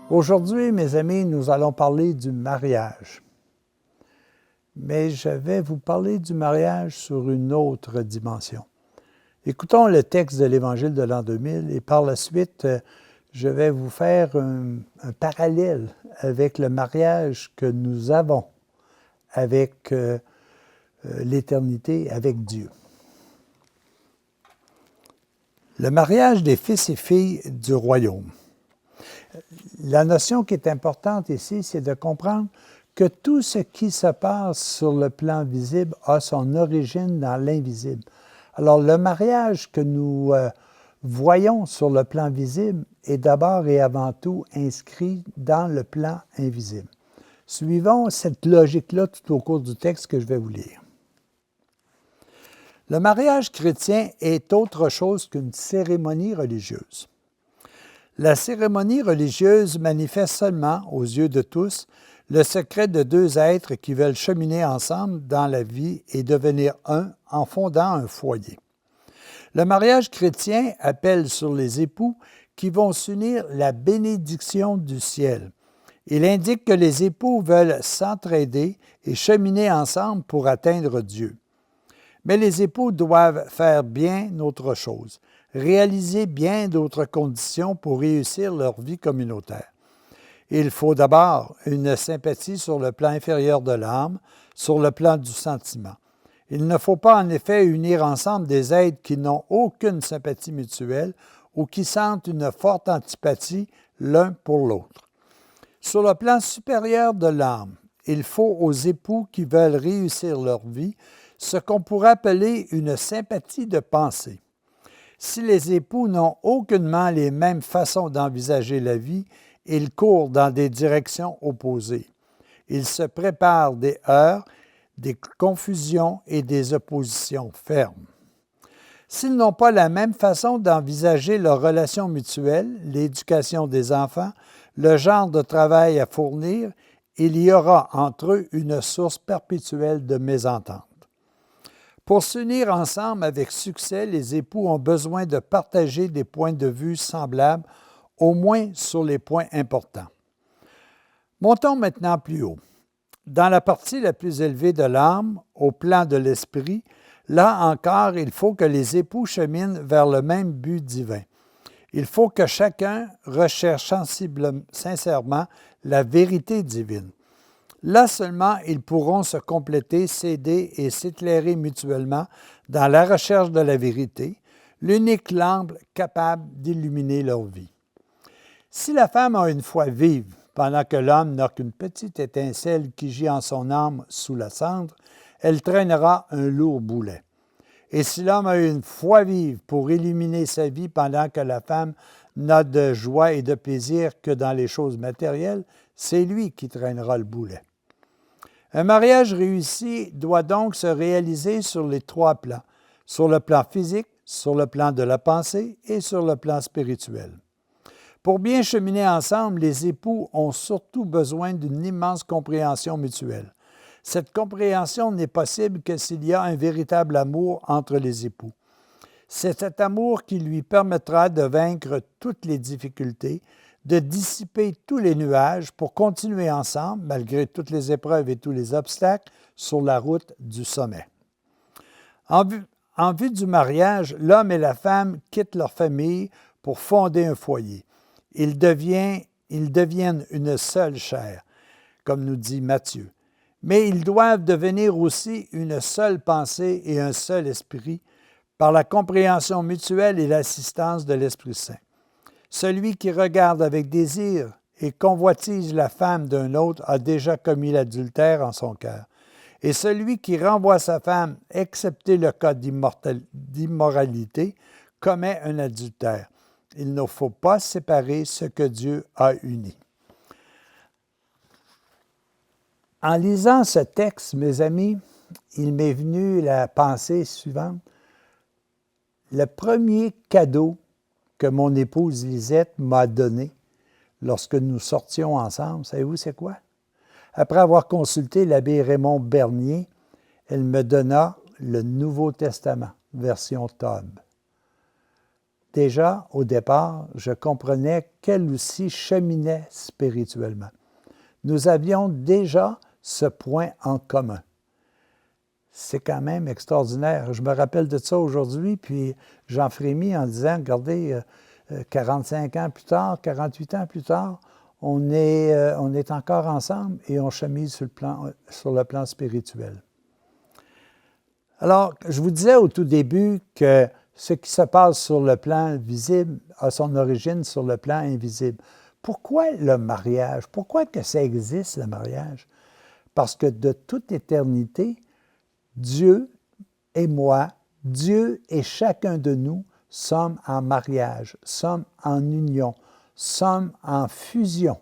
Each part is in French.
Aujourd'hui, mes amis, nous allons parler du mariage. Mais je vais vous parler du mariage sur une autre dimension. Écoutons le texte de l'Évangile de l'an 2000 et par la suite, je vais vous faire un parallèle avec le mariage que nous avons avec l'éternité, avec Dieu. Le mariage des fils et filles du royaume. La notion qui est importante ici, c'est de comprendre que tout ce qui se passe sur le plan visible a son origine dans l'invisible. Alors, le mariage que nous voyons sur le plan visible est d'abord et avant tout inscrit dans le plan invisible. Suivons cette logique-là tout au cours du texte que je vais vous lire. Le mariage chrétien est autre chose qu'une cérémonie religieuse. La cérémonie religieuse manifeste seulement, aux yeux de tous, le secret de deux êtres qui veulent cheminer ensemble dans la vie et devenir un en fondant un foyer. Le mariage chrétien appelle sur les époux qui vont s'unir la bénédiction du ciel. Il indique que les époux veulent s'entraider et cheminer ensemble pour atteindre Dieu. Mais les époux doivent faire bien autre chose, réaliser bien d'autres conditions pour réussir leur vie communautaire. Il faut d'abord une sympathie sur le plan inférieur de l'âme, sur le plan du sentiment. Il ne faut pas en effet unir ensemble des êtres qui n'ont aucune sympathie mutuelle ou qui sentent une forte antipathie l'un pour l'autre. Sur le plan supérieur de l'âme, il faut aux époux qui veulent réussir leur vie ce qu'on pourrait appeler une sympathie de pensée. Si les époux n'ont aucunement les mêmes façons d'envisager la vie, ils courent dans des directions opposées. Ils se préparent des heurts, des confusions et des oppositions fermes. S'ils n'ont pas la même façon d'envisager leurs relations mutuelles, l'éducation des enfants, le genre de travail à fournir, il y aura entre eux une source perpétuelle de mésentente. Pour s'unir ensemble avec succès, les époux ont besoin de partager des points de vue semblables, au moins sur les points importants. Montons maintenant plus haut. Dans la partie la plus élevée de l'âme, au plan de l'esprit, là encore, il faut que les époux cheminent vers le même but divin. Il faut que chacun recherche sincèrement la vérité divine. Là seulement, ils pourront se compléter, s'aider et s'éclairer mutuellement dans la recherche de la vérité, l'unique lampe capable d'illuminer leur vie. Si la femme a une foi vive, pendant que l'homme n'a qu'une petite étincelle qui gît en son âme sous la cendre, elle traînera un lourd boulet. Et si l'homme a une foi vive pour illuminer sa vie pendant que la femme n'a de joie et de plaisir que dans les choses matérielles, c'est lui qui traînera le boulet. Un mariage réussi doit donc se réaliser sur les trois plans, sur le plan physique, sur le plan de la pensée et sur le plan spirituel. Pour bien cheminer ensemble, les époux ont surtout besoin d'une immense compréhension mutuelle. Cette compréhension n'est possible que s'il y a un véritable amour entre les époux. C'est cet amour qui lui permettra de vaincre toutes les difficultés, de dissiper tous les nuages pour continuer ensemble, malgré toutes les épreuves et tous les obstacles, sur la route du sommet. En vue du mariage, l'homme et la femme quittent leur famille pour fonder un foyer. Ils deviennent une seule chair, comme nous dit Matthieu. Mais ils doivent devenir aussi une seule pensée et un seul esprit par la compréhension mutuelle et l'assistance de l'Esprit Saint. Celui qui regarde avec désir et convoitise la femme d'un autre a déjà commis l'adultère en son cœur. Et celui qui renvoie sa femme, excepté le cas d'immoralité, commet un adultère. Il ne faut pas séparer ce que Dieu a uni. En lisant ce texte, mes amis, il m'est venu la pensée suivante. Le premier cadeau que mon épouse Lisette m'a donné lorsque nous sortions ensemble, savez-vous c'est quoi? Après avoir consulté l'abbé Raymond Bernier, elle me donna le Nouveau Testament, version Tob. déjà, au départ, je comprenais qu'elle aussi cheminait spirituellement. Nous avions déjà ce point en commun. C'est quand même extraordinaire. Je me rappelle de ça aujourd'hui, puis j'en frémis en disant, regardez, 45 ans plus tard, 48 ans plus tard, on est encore ensemble et on chemine sur le plan spirituel. Alors, je vous disais au tout début que ce qui se passe sur le plan visible a son origine sur le plan invisible. Pourquoi le mariage? Pourquoi que ça existe, le mariage? Parce que de toute éternité, Dieu et moi, Dieu et chacun de nous sommes en mariage, sommes en union, sommes en fusion.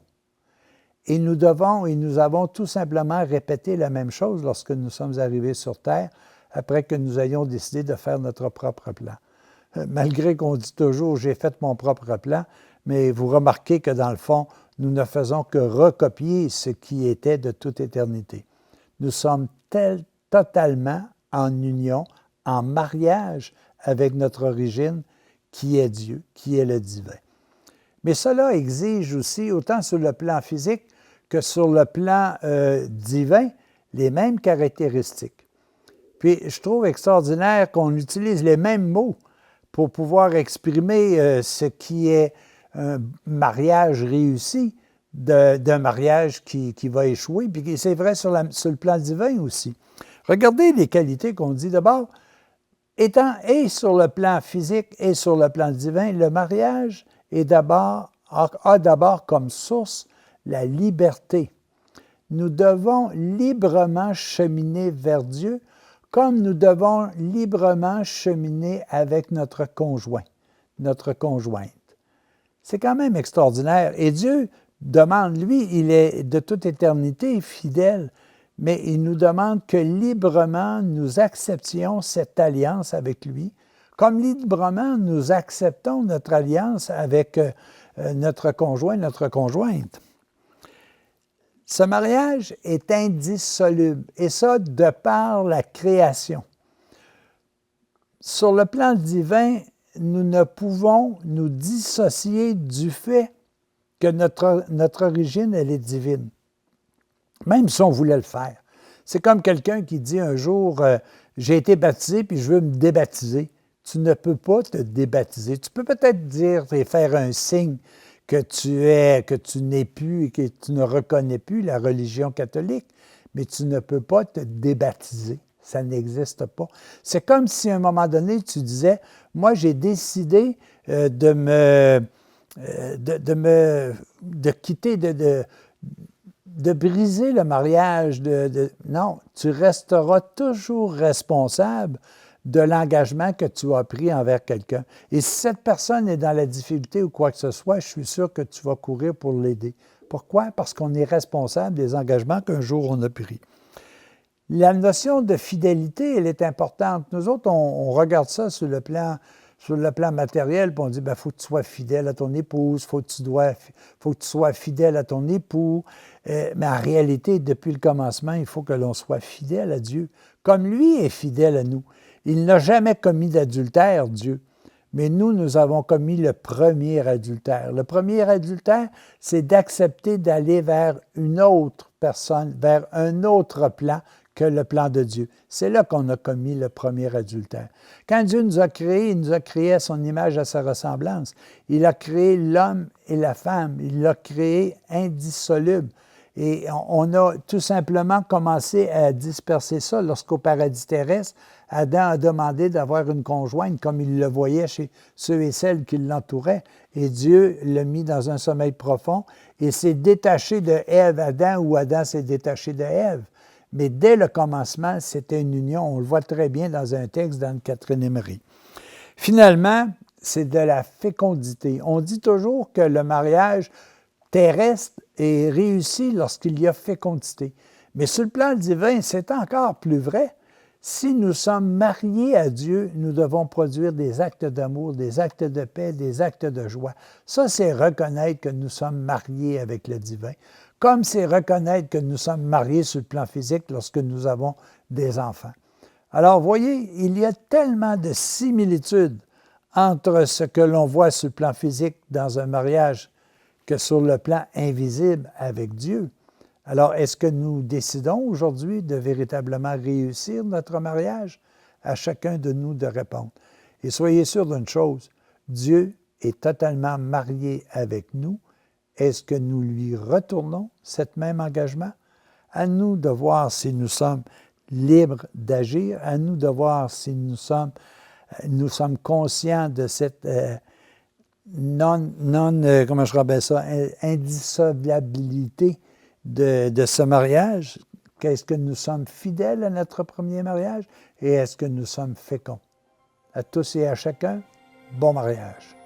Et nous avons tout simplement répété la même chose lorsque nous sommes arrivés sur Terre, après que nous ayons décidé de faire notre propre plan. Malgré qu'on dit toujours « j'ai fait mon propre plan », mais vous remarquez que dans le fond, nous ne faisons que recopier ce qui était de toute éternité. Nous sommes totalement en union, en mariage avec notre origine, qui est Dieu, qui est le divin. Mais cela exige aussi, autant sur le plan physique que sur le plan divin, les mêmes caractéristiques. Puis je trouve extraordinaire qu'on utilise les mêmes mots pour pouvoir exprimer ce qui est un mariage réussi d'un mariage qui va échouer. Puis c'est vrai sur le plan divin aussi. Regardez les qualités qu'on dit d'abord. Étant et sur le plan physique et sur le plan divin, le mariage a d'abord comme source la liberté. Nous devons librement cheminer vers Dieu comme nous devons librement cheminer avec notre conjoint, notre conjointe. C'est quand même extraordinaire. Et Dieu demande, lui, il est de toute éternité fidèle, mais il nous demande que librement nous acceptions cette alliance avec lui, comme librement nous acceptons notre alliance avec notre conjoint, notre conjointe. Ce mariage est indissoluble, et ça de par la création. Sur le plan divin, nous ne pouvons nous dissocier du fait que notre origine, elle est divine, même si on voulait le faire. C'est comme quelqu'un qui dit un jour « j'ai été baptisé puis je veux me débaptiser ». Tu ne peux pas te débaptiser. Tu peux peut-être dire et faire un signe que tu n'es plus et que tu ne reconnais plus la religion catholique, mais tu ne peux pas te débaptiser. Ça n'existe pas. C'est comme si à un moment donné, tu disais, moi j'ai décidé de quitter, de briser le mariage. Non, tu resteras toujours responsable de l'engagement que tu as pris envers quelqu'un. Et si cette personne est dans la difficulté ou quoi que ce soit, je suis sûr que tu vas courir pour l'aider. Pourquoi? Parce qu'on est responsable des engagements qu'un jour on a pris. La notion de fidélité, elle est importante. Nous autres, on regarde ça sur le plan matériel, puis on dit, faut que tu sois fidèle à ton épouse, faut que tu sois fidèle à ton époux. Mais en réalité, depuis le commencement, il faut que l'on soit fidèle à Dieu, comme lui est fidèle à nous. Il n'a jamais commis d'adultère, Dieu. Mais nous avons commis le premier adultère. Le premier adultère, c'est d'accepter d'aller vers une autre personne, vers un autre plan que le plan de Dieu. C'est là qu'on a commis le premier adultère. Quand Dieu nous a créés, il nous a créés à son image, à sa ressemblance. Il a créé l'homme et la femme. Il l'a créé indissoluble. Et on a tout simplement commencé à disperser ça lorsqu'au paradis terrestre, Adam a demandé d'avoir une conjointe comme il le voyait chez ceux et celles qui l'entouraient. Et Dieu l'a mis dans un sommeil profond et s'est détaché de Ève, Adam, ou Adam s'est détaché de Ève. Mais dès le commencement, c'était une union. On le voit très bien dans un texte dans Catherine Emery. Finalement, c'est de la fécondité. On dit toujours que le mariage terrestre est réussi lorsqu'il y a fécondité. Mais sur le plan divin, c'est encore plus vrai. Si nous sommes mariés à Dieu, nous devons produire des actes d'amour, des actes de paix, des actes de joie. Ça, c'est reconnaître que nous sommes mariés avec le divin. Comme c'est reconnaître que nous sommes mariés sur le plan physique lorsque nous avons des enfants. Alors, voyez, il y a tellement de similitudes entre ce que l'on voit sur le plan physique dans un mariage que sur le plan invisible avec Dieu. Alors, est-ce que nous décidons aujourd'hui de véritablement réussir notre mariage? À chacun de nous de répondre. Et soyez sûrs d'une chose, Dieu est totalement marié avec nous. Est-ce que nous lui retournons cet même engagement? À nous de voir si nous sommes libres d'agir, à nous de voir si nous sommes conscients de cette indissolubilité de ce mariage. Qu'est-ce que nous sommes fidèles à notre premier mariage et est-ce que nous sommes féconds? À tous et à chacun, bon mariage.